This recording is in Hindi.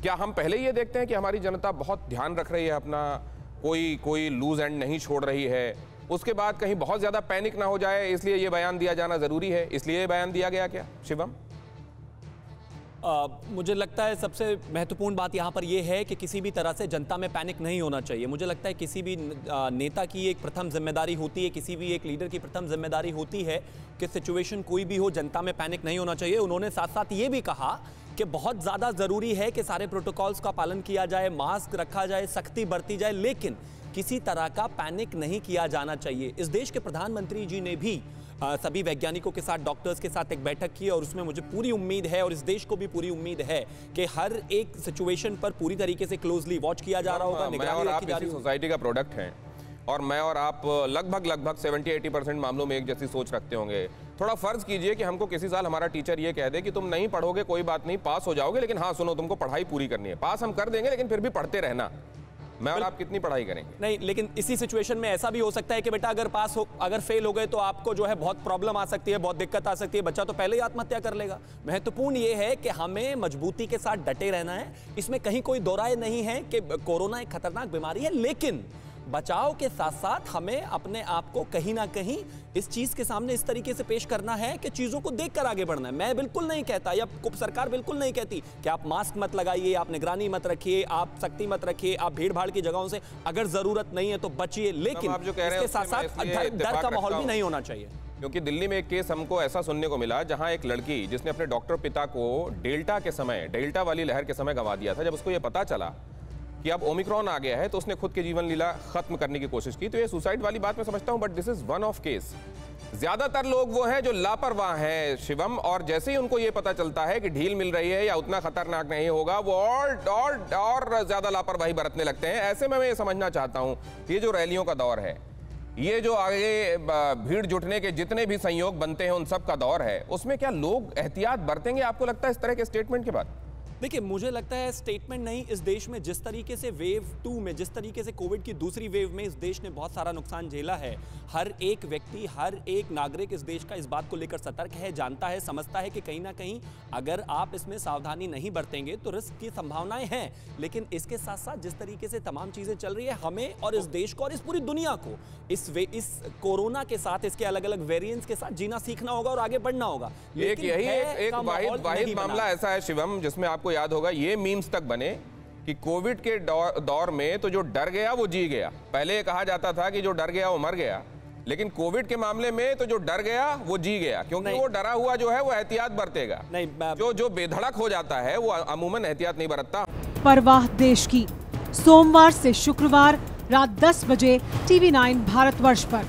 क्या हम पहले ये देखते हैं कि हमारी जनता बहुत ध्यान रख रही है अपना, कोई लूज एंड नहीं छोड़ रही है, उसके बाद कहीं बहुत ज्यादा पैनिक ना हो जाए इसलिए ये बयान दिया जाना जरूरी है, इसलिए ये बयान दिया गया क्या शिवम? मुझे लगता है सबसे महत्वपूर्ण बात यहाँ पर यह है कि किसी भी तरह से जनता में पैनिक नहीं होना चाहिए। मुझे लगता है किसी भी नेता की एक प्रथम जिम्मेदारी होती है, किसी भी एक लीडर की प्रथम जिम्मेदारी होती है कि सिचुएशन कोई भी हो, जनता में पैनिक नहीं होना चाहिए। उन्होंने साथ साथ ये भी कहा कि बहुत ज़्यादा ज़रूरी है कि सारे प्रोटोकॉल्स का पालन किया जाए, मास्क रखा जाए, सख्ती बरती जाए, लेकिन किसी तरह का पैनिक नहीं किया जाना चाहिए। इस देश के प्रधानमंत्री जी ने भी सभी वैज्ञानिकों के साथ, डॉक्टर्स के साथ एक बैठक की और उसमें मुझे पूरी उम्मीद है और इस देश को भी पूरी उम्मीद है कि हर एक सिचुएशन पर पूरी तरीके से क्लोजली वॉच किया जा रहा होगा, निगरानी रखी जा रही होगी। सोसाइटी का प्रोडक्ट हैं और मैं और आप लगभग 70-80% मामलों में एक जैसी सोच रखते होंगे। थोड़ा फर्ज कीजिए कि हमको किसी साल हमारा टीचर ये कह दे कि तुम नहीं पढ़ोगे कोई बात नहीं, पास हो जाओगे, लेकिन हाँ सुनो तुमको पढ़ाई पूरी करनी है। पास हम कर देंगे लेकिन फिर भी पढ़ते रहना। मैं और आप कितनी पढ़ाई करेंगे? नहीं, लेकिन इसी सिचुएशन में ऐसा भी हो सकता है कि बेटा अगर फेल हो गए तो आपको जो है बहुत प्रॉब्लम आ सकती है, बहुत दिक्कत आ सकती है, बच्चा तो पहले ही आत्महत्या कर लेगा। महत्वपूर्ण ये है कि हमें मजबूती के साथ डटे रहना है। इसमें कहीं कोई दो राय नहीं है कि कोरोना एक खतरनाक बीमारी है, लेकिन बचाव के साथ साथ हमें अपने आप को कहीं ना कहीं इस चीज के सामने इस तरीके से पेश करना है कि चीजों को देखकर आगे बढ़ना है। मैं बिल्कुल नहीं कहता या सरकार बिल्कुल नहीं कहती कि आप मास्क मत लगाइए, आप निगरानी मत रखिए, आप सख्ती मत रखिए, आप भीड़ भाड़ की जगहों से अगर जरूरत नहीं है तो बचिए, लेकिन इसके साथ साथ डर का माहौल भी नहीं होना चाहिए। क्योंकि दिल्ली में एक केस हमको ऐसा सुनने को मिला जहां एक लड़की जिसने अपने डॉक्टर पिता को डेल्टा वाली लहर के समय गंवा दिया था, जब उसको ये पता चला कि अब ओमिक्रॉन आ गया है तो उसने खुद की जीवन लीला खत्म करने की कोशिश की। तो ये सुसाइड वाली बात मैं समझता हूं, but this is one of case. ज्यादातर लोग वो हैं जो लापरवाह हैं शिवम, और जैसे ही उनको ये पता चलता है कि ढील मिल रही है या उतना खतरनाक नहीं होगा, वो और ज्यादा लापरवाही बरतने लगते हैं। ऐसे में मैं ये समझना चाहता हूं, ये जो रैलियों का दौर है, ये जो आगे भीड़ जुटने के जितने भी संयोग बनते हैं उन सब का दौर है, उसमें क्या लोग एहतियात बरतेंगे आपको लगता है इस तरह के स्टेटमेंट के बाद? देखिए, मुझे लगता है स्टेटमेंट नहीं, इस देश में जिस तरीके से वेव 2 में, जिस तरीके से कोविड की दूसरी वेव में इस देश ने बहुत सारा नुकसान झेला है, हर एक व्यक्ति, हर एक नागरिक इस देश का इस बात को लेकर सतर्क है, जानता है, समझता है कि कहीं ना कहीं अगर आप इसमें सावधानी नहीं बरतेंगे तो रिस्क की संभावनाएं हैं। लेकिन इसके साथ साथ जिस तरीके से तमाम चीजें चल रही है, हमें और इस देश को और इस पूरी दुनिया को इस कोरोना के साथ, इसके अलग अलग वेरिएंट्स के साथ जीना सीखना होगा और आगे बढ़ना होगा। एक वाहिद मामला ऐसा है शिवम जिसमें आपको याद होगा ये मीम्स तक बने कि कोविड के दौर में तो जो डर गया वो जी गया। पहले कहा जाता था कि जो डर गया वो मर गया, लेकिन कोविड के मामले में तो जो डर गया वो जी गया, क्योंकि वो डरा हुआ जो है वो एहतियात बरतेगा। जो बेधड़क हो जाता है वो अमूमन एहतियात नहीं बरतता। परवाह देश की, सोमवार से शुक्रवार रात 10 बजे TV9 भारतवर्ष पर।